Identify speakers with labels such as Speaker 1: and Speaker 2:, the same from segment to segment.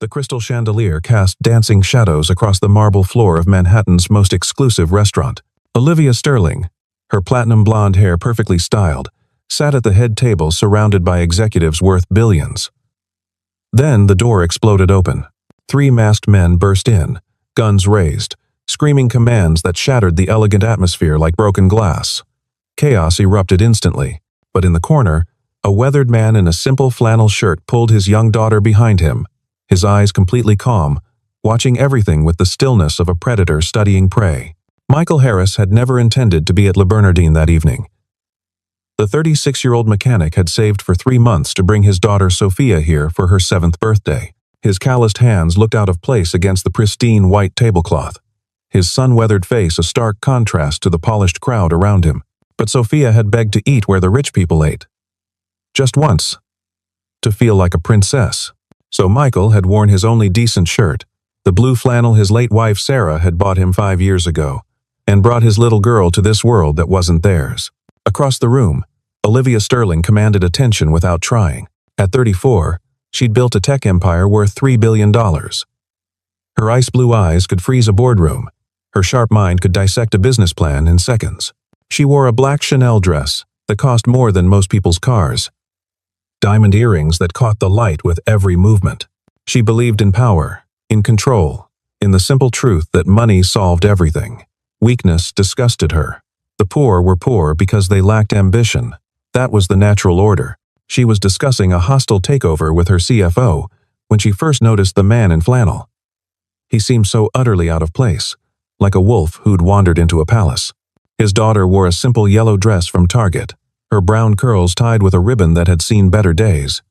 Speaker 1: The crystal chandelier cast dancing shadows across the marble floor of Manhattan's most exclusive restaurant. Olivia Sterling, her platinum blonde hair perfectly styled, sat at the head table surrounded by executives worth billions. Then the door exploded open. 3 masked men burst in, guns raised, screaming commands that shattered the elegant atmosphere like broken glass. Chaos erupted instantly, but in the corner, a weathered man in a simple flannel shirt pulled his young daughter behind him, his eyes completely calm, watching everything with the stillness of a predator studying prey. Michael Harris had never intended to be at Le Bernardin that evening. The 36-year-old mechanic had saved for 3 months to bring his daughter Sophia here for her 7th birthday. His calloused hands looked out of place against the pristine white tablecloth, his sun-weathered face a stark contrast to the polished crowd around him. But Sophia had begged to eat where the rich people ate. Just once. To feel like a princess. So Michael had worn his only decent shirt, the blue flannel his late wife Sarah had bought him 5 years ago, and brought his little girl to this world that wasn't theirs. Across the room, Olivia Sterling commanded attention without trying. At 34, she'd built a tech empire worth $3 billion. Her ice-blue eyes could freeze a boardroom. Her sharp mind could dissect a business plan in seconds. She wore a black Chanel dress that cost more than most people's cars. Diamond earrings that caught the light with every movement. She believed in power, in control, in the simple truth that money solved everything. Weakness disgusted her. The poor were poor because they lacked ambition. That was the natural order. She was discussing a hostile takeover with her CFO when she first noticed the man in flannel. He seemed so utterly out of place, like a wolf who'd wandered into a palace. His daughter wore a simple yellow dress from Target, her brown curls tied with a ribbon that had seen better days.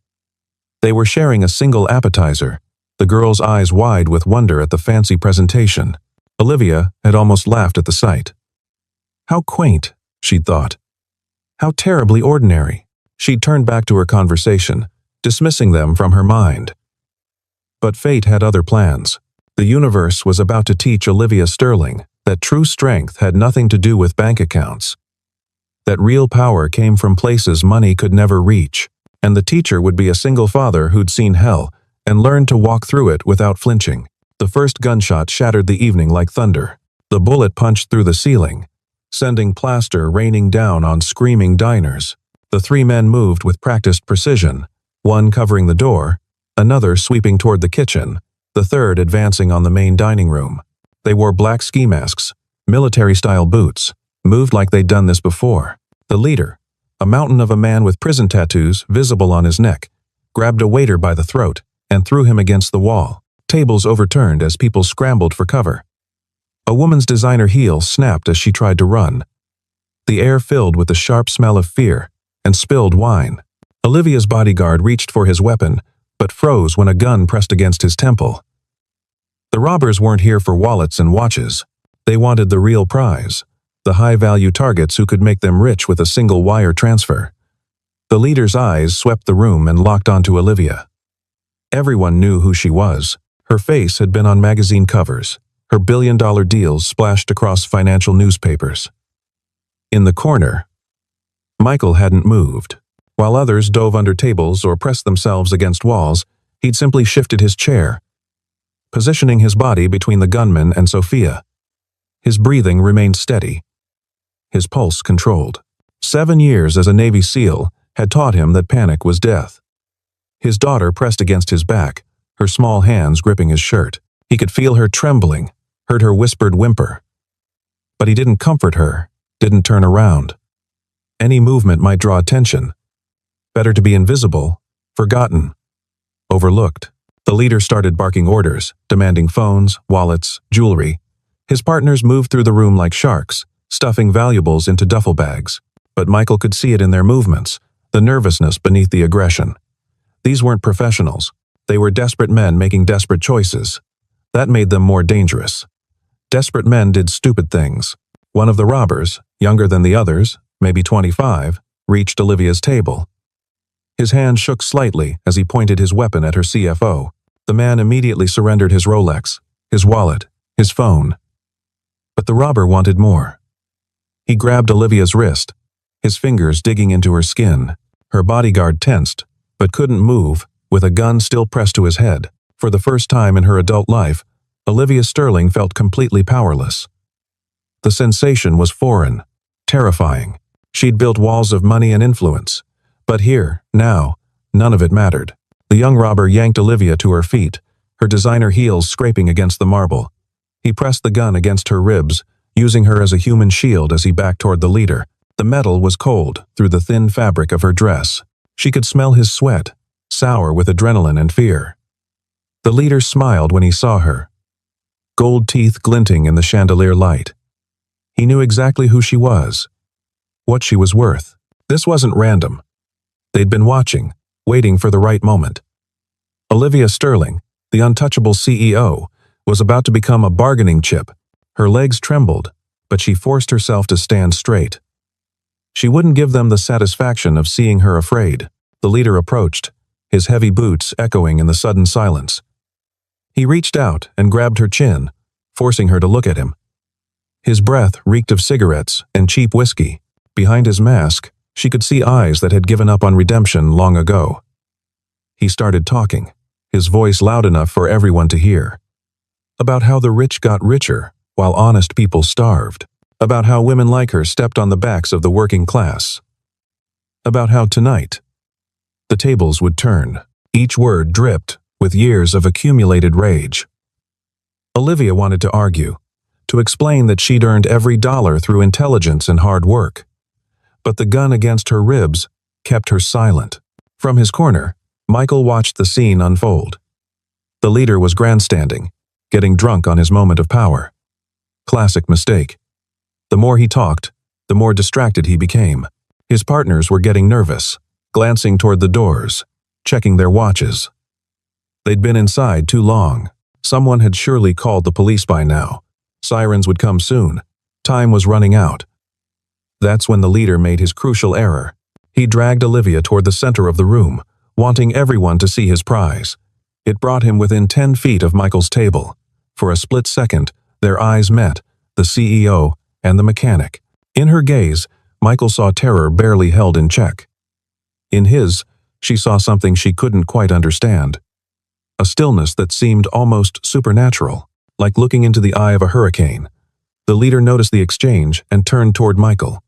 Speaker 1: They were sharing a single appetizer, the girl's eyes wide with wonder at the fancy presentation. Olivia had almost laughed at the sight. How quaint, she'd thought. How terribly ordinary. She'd turned back to her conversation, dismissing them from her mind. But fate had other plans. The universe was about to teach Olivia Sterling that true strength had nothing to do with bank accounts. That real power came from places money could never reach, and the teacher would be a single father who'd seen hell and learned to walk through it without flinching. The first gunshot shattered the evening like thunder. The bullet punched through the ceiling, sending plaster raining down on screaming diners. The 3 men moved with practiced precision, one covering the door, another sweeping toward the kitchen, the third advancing on the main dining room. They wore black ski masks, military-style boots, moved like they'd done this before. The leader, a mountain of a man with prison tattoos visible on his neck, grabbed a waiter by the throat and threw him against the wall. Tables overturned as people scrambled for cover. A woman's designer heel snapped as she tried to run. The air filled with the sharp smell of fear and spilled wine. Olivia's bodyguard reached for his weapon, but froze when a gun pressed against his temple. The robbers weren't here for wallets and watches. They wanted the real prize, the high-value targets who could make them rich with a single wire transfer. The leader's eyes swept the room and locked onto Olivia. Everyone knew who she was. Her face had been on magazine covers, her billion-dollar deals splashed across financial newspapers. In the corner, Michael hadn't moved. While others dove under tables or pressed themselves against walls, he'd simply shifted his chair, positioning his body between the gunman and Sophia. His breathing remained steady, his pulse controlled. 7 years as a Navy SEAL had taught him that panic was death. His daughter pressed against his back, her small hands gripping his shirt. He could feel her trembling, heard her whispered whimper. But he didn't comfort her, didn't turn around. Any movement might draw attention. Better to be invisible, forgotten, overlooked. The leader started barking orders, demanding phones, wallets, jewelry. His partners moved through the room like sharks, stuffing valuables into duffel bags. But Michael could see it in their movements, the nervousness beneath the aggression. These weren't professionals. They were desperate men making desperate choices. That made them more dangerous. Desperate men did stupid things. One of the robbers, younger than the others, maybe 25, reached Olivia's table. His hand shook slightly as he pointed his weapon at her CFO. The man immediately surrendered his Rolex, his wallet, his phone. But the robber wanted more. He grabbed Olivia's wrist, his fingers digging into her skin. Her bodyguard tensed, but couldn't move, with a gun still pressed to his head. For the first time in her adult life, Olivia Sterling felt completely powerless. The sensation was foreign, terrifying. She'd built walls of money and influence. But here, now, none of it mattered. The young robber yanked Olivia to her feet, her designer heels scraping against the marble. He pressed the gun against her ribs, using her as a human shield as he backed toward the leader. The metal was cold through the thin fabric of her dress. She could smell his sweat, sour with adrenaline and fear. The leader smiled when he saw her, gold teeth glinting in the chandelier light. He knew exactly who she was, what she was worth. This wasn't random. They'd been watching, waiting for the right moment. Olivia Sterling, the untouchable CEO, was about to become a bargaining chip. Her legs trembled, but she forced herself to stand straight. She wouldn't give them the satisfaction of seeing her afraid. The leader approached, his heavy boots echoing in the sudden silence. He reached out and grabbed her chin, forcing her to look at him. His breath reeked of cigarettes and cheap whiskey. Behind his mask, she could see eyes that had given up on redemption long ago. He started talking, his voice loud enough for everyone to hear. About how the rich got richer, while honest people starved. About how women like her stepped on the backs of the working class. About how tonight, the tables would turn. Each word dripped with years of accumulated rage. Olivia wanted to argue, to explain that she'd earned every dollar through intelligence and hard work. But the gun against her ribs kept her silent. From his corner, Michael watched the scene unfold. The leader was grandstanding, getting drunk on his moment of power. Classic mistake. The more he talked, the more distracted he became. His partners were getting nervous, glancing toward the doors, checking their watches. They'd been inside too long. Someone had surely called the police by now. Sirens would come soon. Time was running out. That's when the leader made his crucial error. He dragged Olivia toward the center of the room, wanting everyone to see his prize. It brought him within 10 feet of Michael's table. For a split second, their eyes met, the CEO and the mechanic. In her gaze, Michael saw terror barely held in check. In his, she saw something she couldn't quite understand. A stillness that seemed almost supernatural, like looking into the eye of a hurricane. The leader noticed the exchange and turned toward Michael.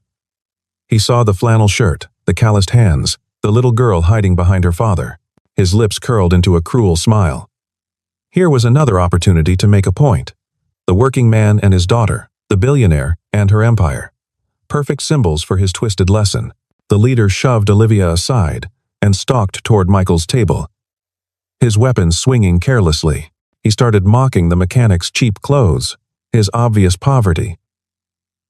Speaker 1: He saw the flannel shirt, the calloused hands, the little girl hiding behind her father. His lips curled into a cruel smile. Here was another opportunity to make a point. The working man and his daughter, the billionaire and her empire. Perfect symbols for his twisted lesson. The leader shoved Olivia aside and stalked toward Michael's table. His weapon swinging carelessly. He started mocking the mechanic's cheap clothes, his obvious poverty.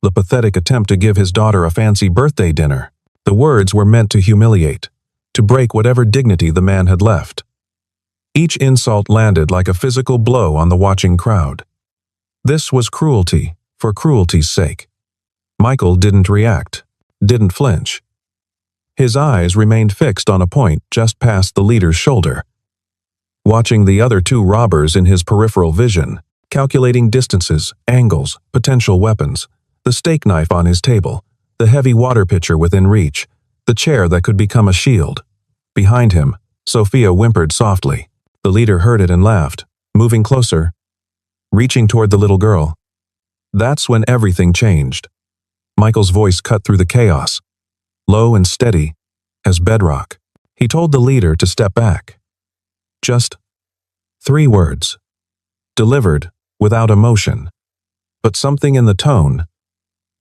Speaker 1: The pathetic attempt to give his daughter a fancy birthday dinner. The words were meant to humiliate, to break whatever dignity the man had left. Each insult landed like a physical blow on the watching crowd. This was cruelty, for cruelty's sake. Michael didn't react, didn't flinch. His eyes remained fixed on a point just past the leader's shoulder. Watching the other two robbers in his peripheral vision, calculating distances, angles, potential weapons, the steak knife on his table, the heavy water pitcher within reach, the chair that could become a shield. Behind him, Sophia whimpered softly. The leader heard it and laughed, moving closer, reaching toward the little girl. That's when everything changed. Michael's voice cut through the chaos, low and steady as bedrock. He told the leader to step back. Just 3 words, delivered without emotion. But something in the tone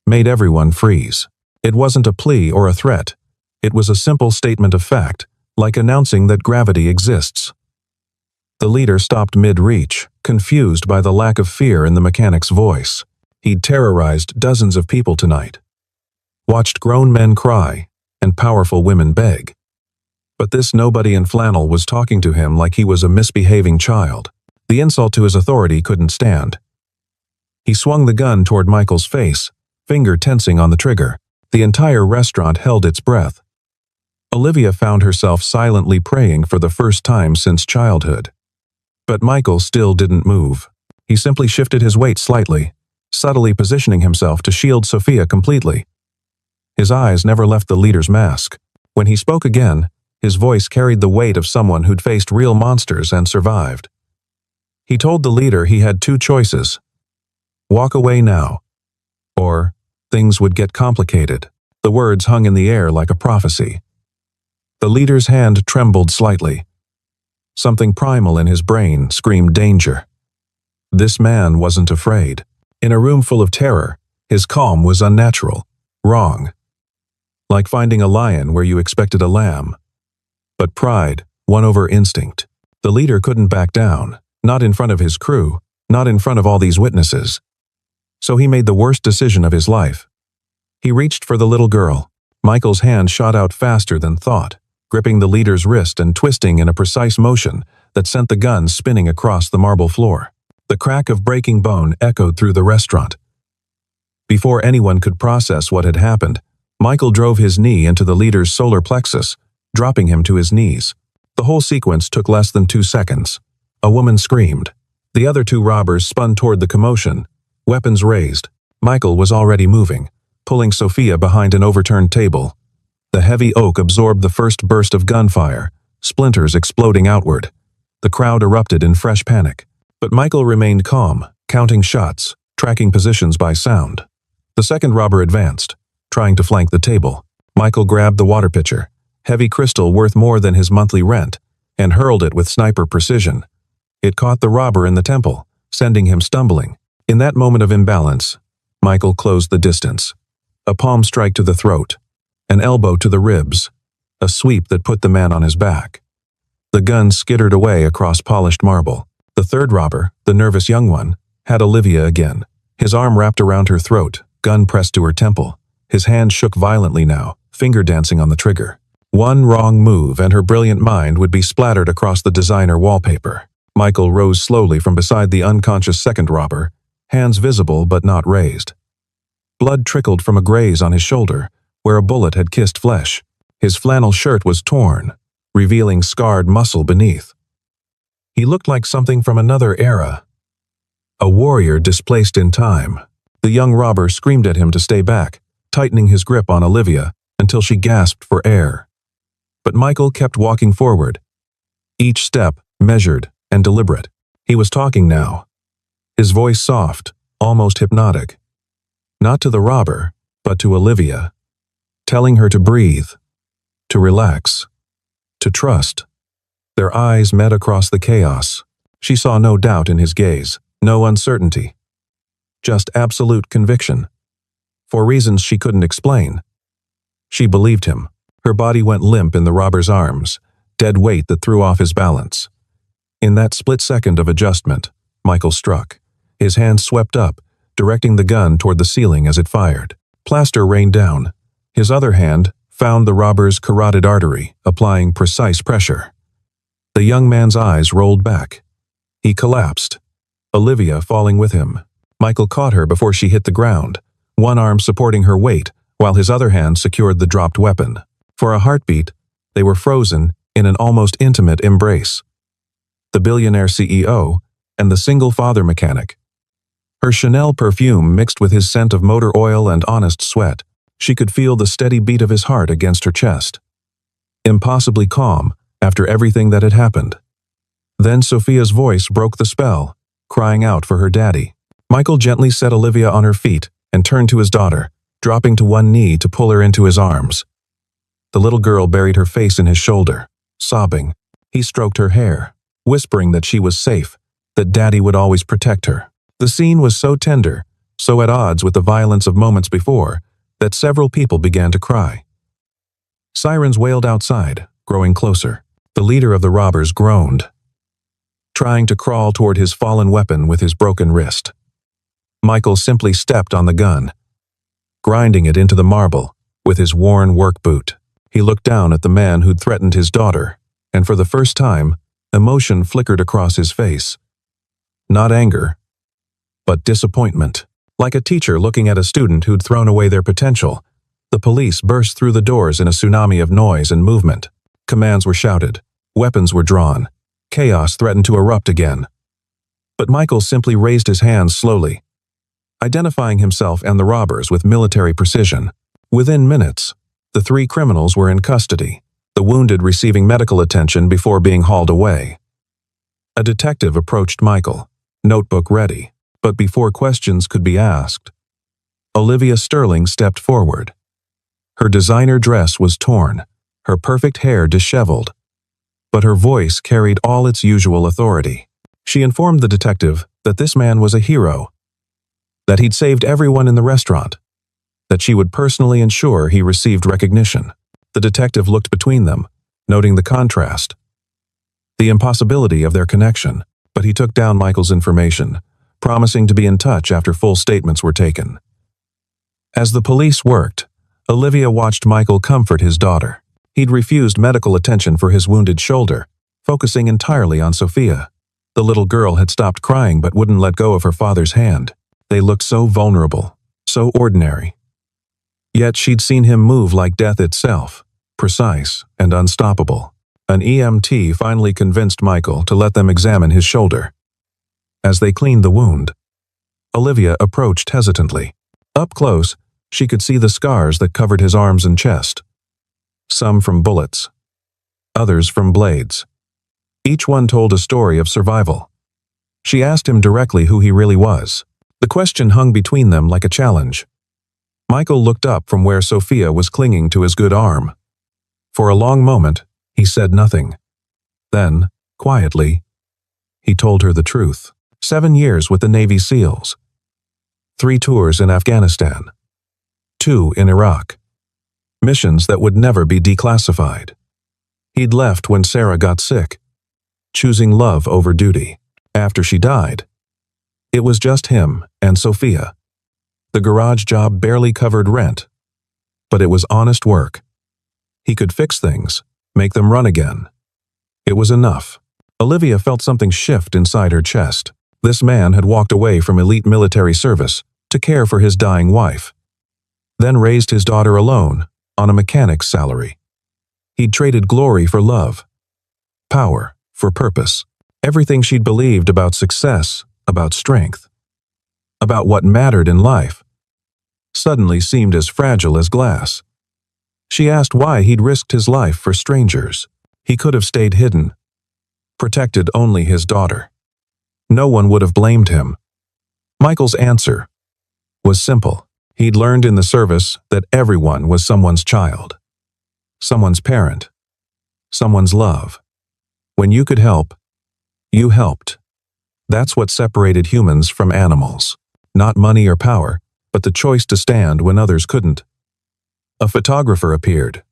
Speaker 1: made everyone freeze. It wasn't a plea or a threat. It was a simple statement of fact, like announcing that gravity exists. The leader stopped mid-reach, confused by the lack of fear in the mechanic's voice. He'd terrorized dozens of people tonight, watched grown men cry and powerful women beg. But this nobody in flannel was talking to him like he was a misbehaving child. The insult to his authority couldn't stand. He swung the gun toward Michael's face, finger tensing on the trigger. The entire restaurant held its breath. Olivia found herself silently praying for the first time since childhood. But Michael still didn't move. He simply shifted his weight slightly, subtly positioning himself to shield Sophia completely. His eyes never left the leader's mask. When he spoke again, his voice carried the weight of someone who'd faced real monsters and survived. He told the leader he had two choices: walk away now, or things would get complicated. The words hung in the air like a prophecy. The leader's hand trembled slightly. Something primal in his brain screamed danger. This man wasn't afraid. In a room full of terror, his calm was unnatural, wrong. Like finding a lion where you expected a lamb. But pride won over instinct. The leader couldn't back down, not in front of his crew, not in front of all these witnesses. So he made the worst decision of his life. He reached for the little girl. Michael's hand shot out faster than thought, gripping the leader's wrist and twisting in a precise motion that sent the gun spinning across the marble floor. The crack of breaking bone echoed through the restaurant. Before anyone could process what had happened, Michael drove his knee into the leader's solar plexus, dropping him to his knees. The whole sequence took less than 2 seconds. A woman screamed. The other two robbers spun toward the commotion, weapons raised. Michael was already moving, pulling Sophia behind an overturned table. The heavy oak absorbed the first burst of gunfire, splinters exploding outward. The crowd erupted in fresh panic. But Michael remained calm, counting shots, tracking positions by sound. The second robber advanced, trying to flank the table. Michael grabbed the water pitcher, heavy crystal worth more than his monthly rent, and hurled it with sniper precision. It caught the robber in the temple, sending him stumbling. In that moment of imbalance, Michael closed the distance. A palm strike to the throat, an elbow to the ribs, a sweep that put the man on his back. The gun skittered away across polished marble. The third robber, the nervous young one, had Olivia again. His arm wrapped around her throat, gun pressed to her temple. His hand shook violently now, finger dancing on the trigger. One wrong move and her brilliant mind would be splattered across the designer wallpaper. Michael rose slowly from beside the unconscious second robber, hands visible but not raised. Blood trickled from a graze on his shoulder, where a bullet had kissed flesh. His flannel shirt was torn, revealing scarred muscle beneath. He looked like something from another era. A warrior displaced in time. The young robber screamed at him to stay back, tightening his grip on Olivia until she gasped for air. But Michael kept walking forward, each step measured and deliberate. He was talking now, his voice soft, almost hypnotic. Not to the robber, but to Olivia, telling her to breathe, to relax, to trust. Their eyes met across the chaos. She saw no doubt in his gaze, no uncertainty. Just absolute conviction. For reasons she couldn't explain. She believed him. Her body went limp in the robber's arms, dead weight that threw off his balance. In that split second of adjustment, Michael struck. His hand swept up, directing the gun toward the ceiling as it fired. Plaster rained down. His other hand found the robber's carotid artery, applying precise pressure. The young man's eyes rolled back. He collapsed, Olivia falling with him. Michael caught her before she hit the ground, one arm supporting her weight, while his other hand secured the dropped weapon. For a heartbeat, they were frozen in an almost intimate embrace. The billionaire CEO and the single father mechanic. Her Chanel perfume mixed with his scent of motor oil and honest sweat. She could feel the steady beat of his heart against her chest. Impossibly calm after everything that had happened. Then Sophia's voice broke the spell, crying out for her daddy. Michael gently set Olivia on her feet and turned to his daughter, dropping to one knee to pull her into his arms. The little girl buried her face in his shoulder, sobbing. He stroked her hair, whispering that she was safe, that daddy would always protect her. The scene was so tender, so at odds with the violence of moments before, that several people began to cry. Sirens wailed outside, growing closer. The leader of the robbers groaned, trying to crawl toward his fallen weapon with his broken wrist. Michael simply stepped on the gun, grinding it into the marble with his worn work boot. He looked down at the man who'd threatened his daughter, and for the first time, emotion flickered across his face. Not anger, but disappointment. Like a teacher looking at a student who'd thrown away their potential, the police burst through the doors in a tsunami of noise and movement. Commands were shouted, weapons were drawn, chaos threatened to erupt again. But Michael simply raised his hands slowly, identifying himself and the robbers with military precision. Within minutes, the 3 criminals were in custody, the wounded receiving medical attention before being hauled away. A detective approached Michael, notebook ready, but before questions could be asked, Olivia Sterling stepped forward. Her designer dress was torn, her perfect hair disheveled, but her voice carried all its usual authority. She informed the detective that this man was a hero, that he'd saved everyone in the restaurant, that she would personally ensure he received recognition. The detective looked between them, noting the contrast, the impossibility of their connection, but he took down Michael's information, promising to be in touch after full statements were taken. As the police worked, Olivia watched Michael comfort his daughter. He'd refused medical attention for his wounded shoulder, focusing entirely on Sophia. The little girl had stopped crying but wouldn't let go of her father's hand. They looked so vulnerable, so ordinary. Yet she'd seen him move like death itself, precise and unstoppable. An EMT finally convinced Michael to let them examine his shoulder. As they cleaned the wound, Olivia approached hesitantly. Up close, she could see the scars that covered his arms and chest. Some from bullets, others from blades. Each one told a story of survival. She asked him directly who he really was. The question hung between them like a challenge. Michael looked up from where Sophia was clinging to his good arm. For a long moment, he said nothing. Then, quietly, he told her the truth. 7 years with the Navy SEALs. 3 tours in Afghanistan. 2 in Iraq. Missions that would never be declassified. He'd left when Sarah got sick, choosing love over duty. After she died, it was just him and Sophia. The garage job barely covered rent, but it was honest work. He could fix things, make them run again. It was enough. Olivia felt something shift inside her chest. This man had walked away from elite military service to care for his dying wife, then raised his daughter alone on a mechanic's salary. He'd traded glory for love, power for purpose. Everything she'd believed about success, about strength, about what mattered in life, suddenly seemed as fragile as glass. She asked why he'd risked his life for strangers. He could have stayed hidden, protected only his daughter. No one would have blamed him. Michael's answer was simple. He'd learned in the service that everyone was someone's child, someone's parent, someone's love. When you could help, you helped. That's what separated humans from animals. Not money or power, but the choice to stand when others couldn't. A photographer appeared,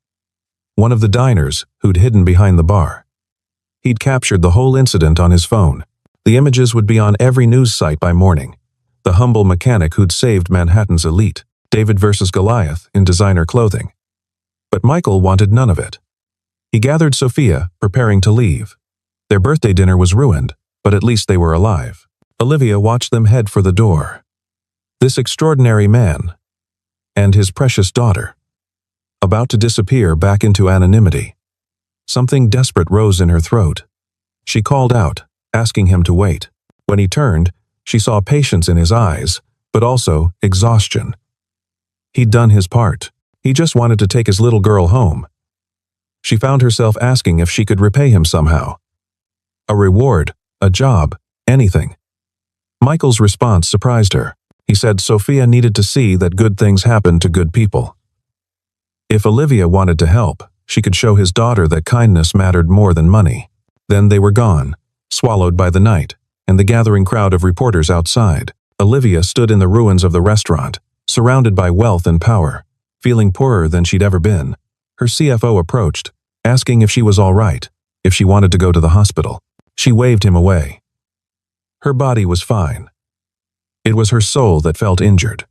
Speaker 1: one of the diners who'd hidden behind the bar. He'd captured the whole incident on his phone. The images would be on every news site by morning. The humble mechanic who'd saved Manhattan's elite, David versus Goliath in designer clothing. But Michael wanted none of it. He gathered Sophia, preparing to leave. Their birthday dinner was ruined, but at least they were alive. Olivia watched them head for the door. This extraordinary man, and his precious daughter, about to disappear back into anonymity. Something desperate rose in her throat. She called out, asking him to wait. When he turned, she saw patience in his eyes, but also exhaustion. He'd done his part. He just wanted to take his little girl home. She found herself asking if she could repay him somehow. A reward, a job, anything. Michael's response surprised her. He said Sophia needed to see that good things happen to good people. If Olivia wanted to help, she could show his daughter that kindness mattered more than money. Then they were gone, swallowed by the night, and the gathering crowd of reporters outside. Olivia stood in the ruins of the restaurant, surrounded by wealth and power, feeling poorer than she'd ever been. Her CFO approached, asking if she was all right, if she wanted to go to the hospital. She waved him away. Her body was fine. It was her soul that felt injured,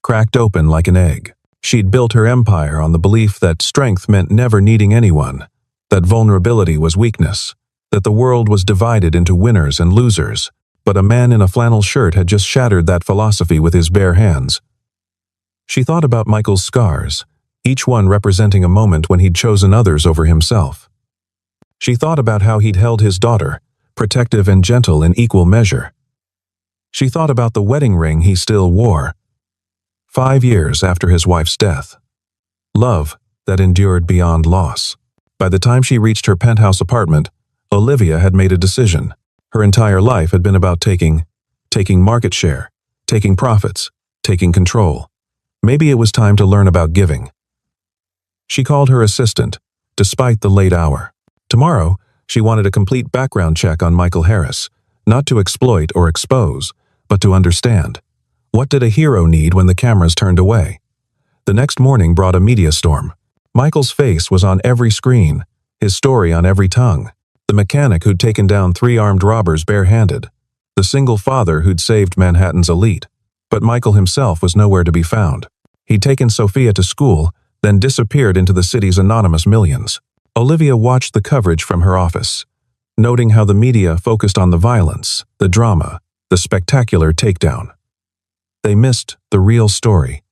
Speaker 1: cracked open like an egg. She'd built her empire on the belief that strength meant never needing anyone, that vulnerability was weakness, that the world was divided into winners and losers, but a man in a flannel shirt had just shattered that philosophy with his bare hands. She thought about Michael's scars, each one representing a moment when he'd chosen others over himself. She thought about how he'd held his daughter, protective and gentle in equal measure. She thought about the wedding ring he still wore, 5 years after his wife's death. Love that endured beyond loss. By the time she reached her penthouse apartment, Olivia had made a decision. Her entire life had been about taking market share, taking profits, taking control. Maybe it was time to learn about giving. She called her assistant, despite the late hour. Tomorrow, she wanted a complete background check on Michael Harris, not to exploit or expose, but to understand. What did a hero need when the cameras turned away? The next morning brought a media storm. Michael's face was on every screen, his story on every tongue. The mechanic who'd taken down 3 armed robbers barehanded. The single father who'd saved Manhattan's elite. But Michael himself was nowhere to be found. He'd taken Sophia to school, then disappeared into the city's anonymous millions. Olivia watched the coverage from her office, noting how the media focused on the violence, the drama, the spectacular takedown. They missed the real story.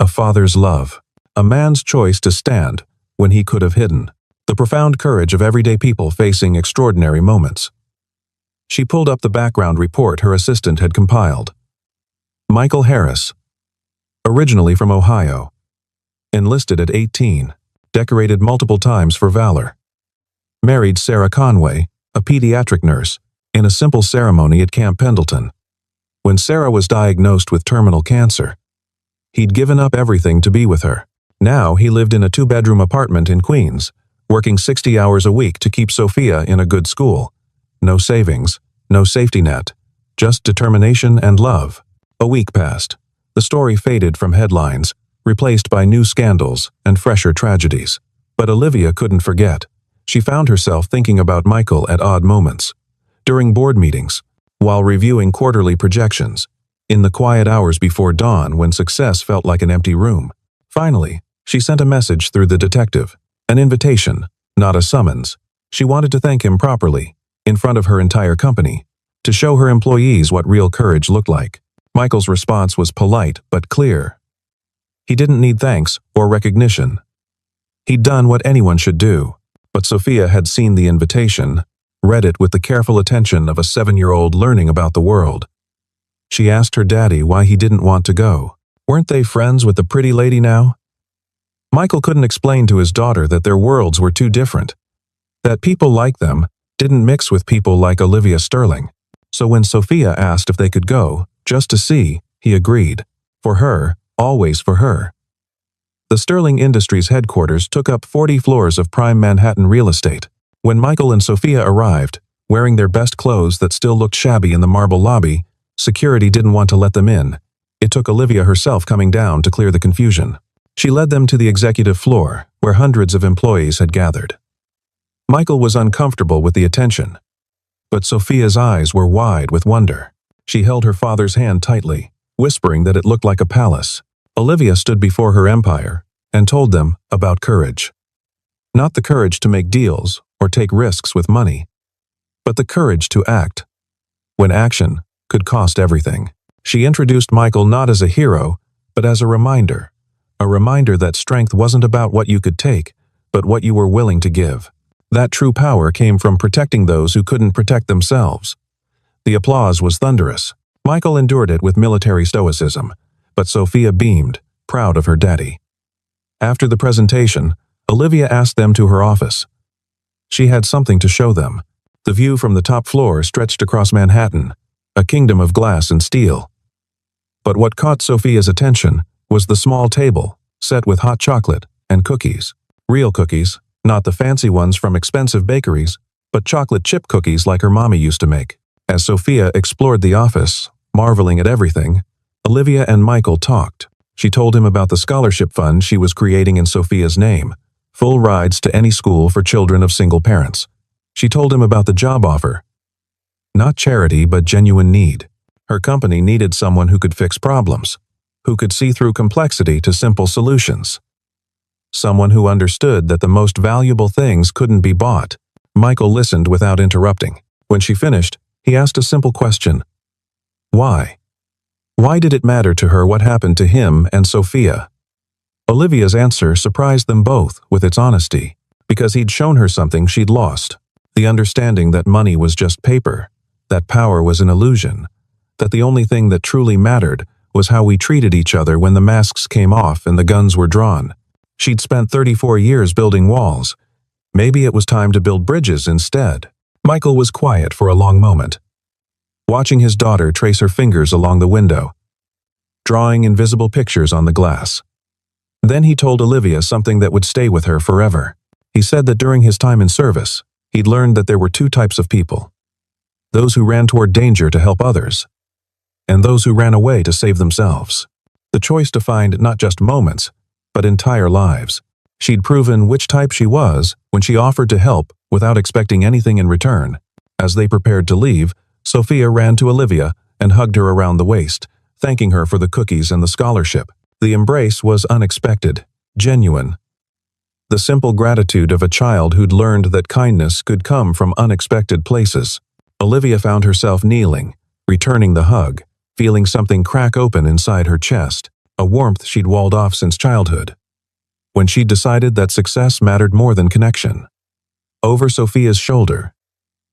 Speaker 1: A father's love. A man's choice to stand when he could have hidden. The profound courage of everyday people facing extraordinary moments. She pulled up the background report her assistant had compiled. Michael Harris, originally from Ohio, enlisted at 18, decorated multiple times for valor. Married Sarah Conway, a pediatric nurse, in a simple ceremony at Camp Pendleton. When Sarah was diagnosed with terminal cancer, he'd given up everything to be with her. Now he lived in a 2-bedroom apartment in Queens, working 60 hours a week to keep Sophia in a good school. No savings, no safety net, just determination and love. A week passed. The story faded from headlines, replaced by new scandals and fresher tragedies. But Olivia couldn't forget. She found herself thinking about Michael at odd moments. During board meetings, while reviewing quarterly projections, in the quiet hours before dawn when success felt like an empty room. Finally, she sent a message through the detective. An invitation, not a summons. She wanted to thank him properly, in front of her entire company, to show her employees what real courage looked like. Michael's response was polite but clear. He didn't need thanks or recognition. He'd done what anyone should do. But Sophia had seen the invitation, read it with the careful attention of a 7-year-old learning about the world. She asked her daddy why he didn't want to go. Weren't they friends with the pretty lady now? Michael couldn't explain to his daughter that their worlds were too different, that people like them didn't mix with people like Olivia Sterling. So when Sophia asked if they could go, just to see, he agreed. For her, always for her. The Sterling Industries headquarters took up 40 floors of prime Manhattan real estate. When Michael and Sophia arrived, wearing their best clothes that still looked shabby in the marble lobby, security didn't want to let them in. It took Olivia herself coming down to clear the confusion. She led them to the executive floor, where hundreds of employees had gathered. Michael was uncomfortable with the attention, but Sophia's eyes were wide with wonder. She held her father's hand tightly, whispering that it looked like a palace. Olivia stood before her empire and told them about courage. Not the courage to make deals or take risks with money, but the courage to act, when action could cost everything. She introduced Michael not as a hero, but as a reminder that strength wasn't about what you could take, but what you were willing to give. That true power came from protecting those who couldn't protect themselves. The applause was thunderous. Michael endured it with military stoicism, but Sophia beamed, proud of her daddy. After the presentation, Olivia asked them to her office. She had something to show them. The view from the top floor stretched across Manhattan, a kingdom of glass and steel. But what caught Sophia's attention was the small table, set with hot chocolate and cookies. Real cookies, not the fancy ones from expensive bakeries, but chocolate chip cookies like her mommy used to make. As Sophia explored the office, marveling at everything, Olivia and Michael talked. She told him about the scholarship fund she was creating in Sophia's name, full rides to any school for children of single parents. She told him about the job offer. Not charity, but genuine need. Her company needed someone who could fix problems, who could see through complexity to simple solutions. Someone who understood that the most valuable things couldn't be bought. Michael listened without interrupting. When she finished, he asked a simple question. Why? Why did it matter to her what happened to him and Sophia? Olivia's answer surprised them both with its honesty, because he'd shown her something she'd lost. The understanding that money was just paper, that power was an illusion, that the only thing that truly mattered was how we treated each other when the masks came off and the guns were drawn. She'd spent 34 years building walls. Maybe it was time to build bridges instead. Michael was quiet for a long moment, watching his daughter trace her fingers along the window, drawing invisible pictures on the glass. Then he told Olivia something that would stay with her forever. He said that during his time in service, he'd learned that there were two types of people: those who ran toward danger to help others, and those who ran away to save themselves. The choice defined not just moments, but entire lives. She'd proven which type she was when she offered to help without expecting anything in return. As they prepared to leave, Sophia ran to Olivia and hugged her around the waist, thanking her for the cookies and the scholarship. The embrace was unexpected, genuine. The simple gratitude of a child who'd learned that kindness could come from unexpected places. Olivia found herself kneeling, returning the hug, feeling something crack open inside her chest, a warmth she'd walled off since childhood. When she'd decided that success mattered more than connection. Over Sophia's shoulder,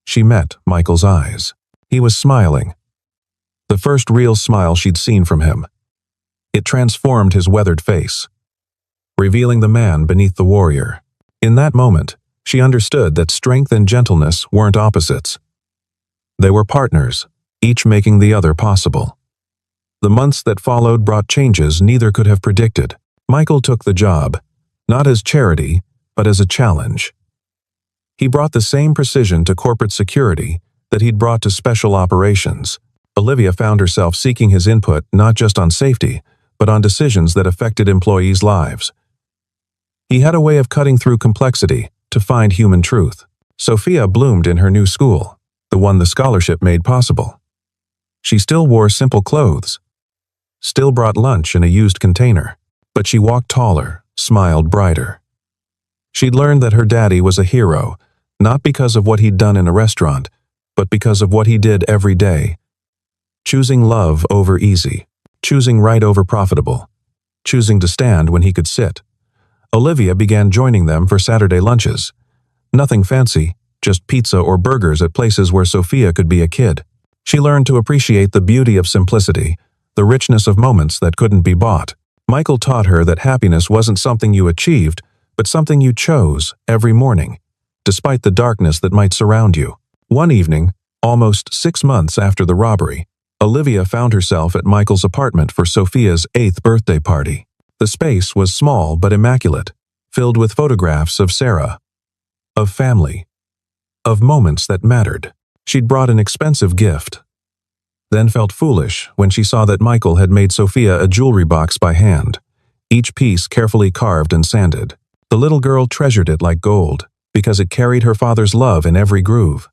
Speaker 1: she met Michael's eyes. He was smiling. The first real smile she'd seen from him. It transformed his weathered face, revealing the man beneath the warrior. In that moment, she understood that strength and gentleness weren't opposites. They were partners, each making the other possible. The months that followed brought changes neither could have predicted. Michael took the job, not as charity, but as a challenge. He brought the same precision to corporate security that he'd brought to special operations. Olivia found herself seeking his input not just on safety, but on decisions that affected employees' lives. He had a way of cutting through complexity to find human truth. Sophia bloomed in her new school, the one the scholarship made possible. She still wore simple clothes, still brought lunch in a used container, but she walked taller, smiled brighter. She'd learned that her daddy was a hero, not because of what he'd done in a restaurant, but because of what he did every day. Choosing love over easy, choosing right over profitable, choosing to stand when he could sit. Olivia began joining them for Saturday lunches. Nothing fancy, just pizza or burgers at places where Sophia could be a kid. She learned to appreciate the beauty of simplicity, the richness of moments that couldn't be bought. Michael taught her that happiness wasn't something you achieved, but something you chose every morning, despite the darkness that might surround you. One evening, almost 6 months after the robbery, Olivia found herself at Michael's apartment for Sophia's 8th birthday party. The space was small but immaculate, filled with photographs of Sarah, of family, of moments that mattered. She'd brought an expensive gift, then felt foolish when she saw that Michael had made Sophia a jewelry box by hand, each piece carefully carved and sanded. The little girl treasured it like gold, because it carried her father's love in every groove.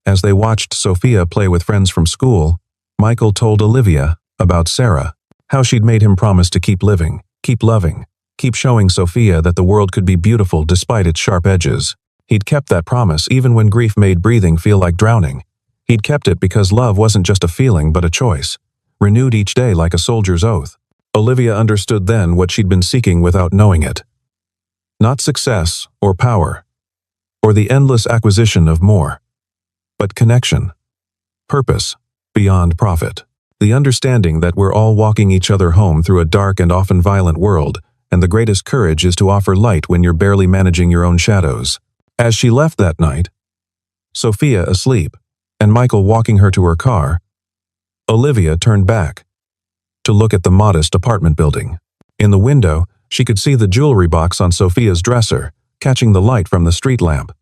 Speaker 1: As they watched Sophia play with friends from school, Michael told Olivia about Sarah, how she'd made him promise to keep living, keep loving, keep showing Sophia that the world could be beautiful despite its sharp edges. He'd kept that promise even when grief made breathing feel like drowning. He'd kept it because love wasn't just a feeling but a choice, renewed each day like a soldier's oath. Olivia understood then what she'd been seeking without knowing it. Not success or power, or the endless acquisition of more, but connection, purpose, beyond profit. The understanding that we're all walking each other home through a dark and often violent world, and the greatest courage is to offer light when you're barely managing your own shadows. As she left that night, Sophia asleep, and Michael walking her to her car, Olivia turned back to look at the modest apartment building. In the window, she could see the jewelry box on Sophia's dresser, catching the light from the street lamp.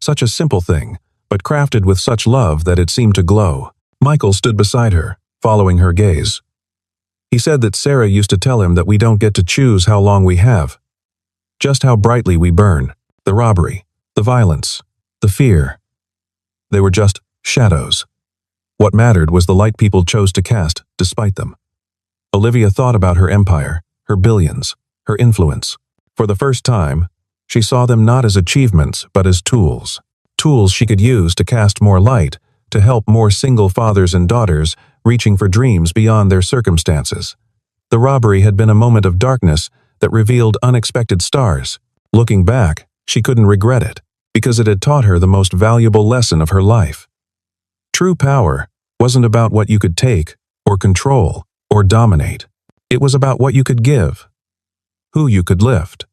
Speaker 1: Such a simple thing, but crafted with such love that it seemed to glow. Michael stood beside her, following her gaze. He said that Sarah used to tell him that we don't get to choose how long we have, just how brightly we burn. The robbery, the violence, the fear. They were just shadows. What mattered was the light people chose to cast despite them. Olivia thought about her empire, her billions, her influence. For the first time, she saw them not as achievements but as tools. Tools she could use to cast more light, to help more single fathers and daughters reaching for dreams beyond their circumstances. The robbery had been a moment of darkness that revealed unexpected stars. Looking back, she couldn't regret it, because it had taught her the most valuable lesson of her life. True power wasn't about what you could take, or control, or dominate. It was about what you could give, who you could lift,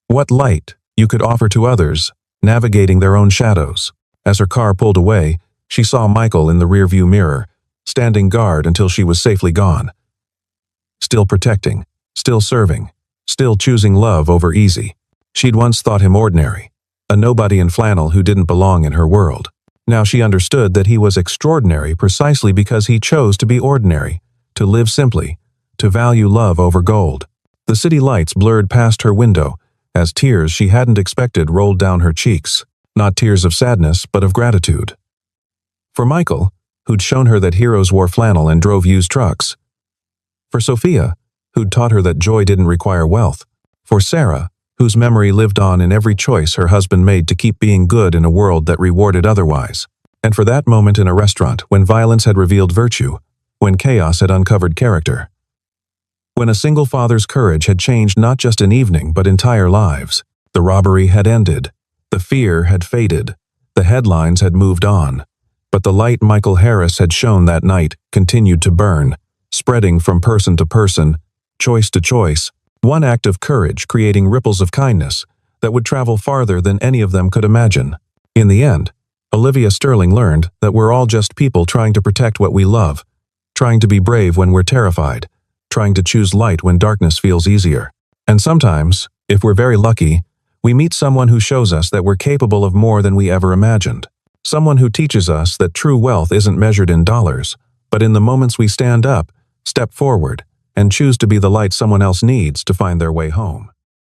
Speaker 1: what light you could offer to others, navigating their own shadows. As her car pulled away, she saw Michael in the rearview mirror, standing guard until she was safely gone. Still protecting, still serving, still choosing love over easy. She'd once thought him ordinary, a nobody in flannel who didn't belong in her world. Now she understood that he was extraordinary precisely because he chose to be ordinary, to live simply, to value love over gold. The city lights blurred past her window as tears she hadn't expected rolled down her cheeks, not tears of sadness but of gratitude. For Michael, who'd shown her that heroes wore flannel and drove used trucks. For Sophia, who'd taught her that joy didn't require wealth. For Sarah, whose memory lived on in every choice her husband made to keep being good in a world that rewarded otherwise. And for that moment in a restaurant when violence had revealed virtue, when chaos had uncovered character. When a single father's courage had changed not just an evening but entire lives. The robbery had ended. The fear had faded. The headlines had moved on. But the light Michael Harris had shown that night continued to burn, spreading from person to person, choice to choice, one act of courage creating ripples of kindness that would travel farther than any of them could imagine. In the end, Olivia Sterling learned that we're all just people trying to protect what we love, trying to be brave when we're terrified, trying to choose light when darkness feels easier. And sometimes, if we're very lucky, we meet someone who shows us that we're capable of more than we ever imagined. Someone who teaches us that true wealth isn't measured in dollars, but in the moments we stand up, step forward, and choose to be the light someone else needs to find their way home.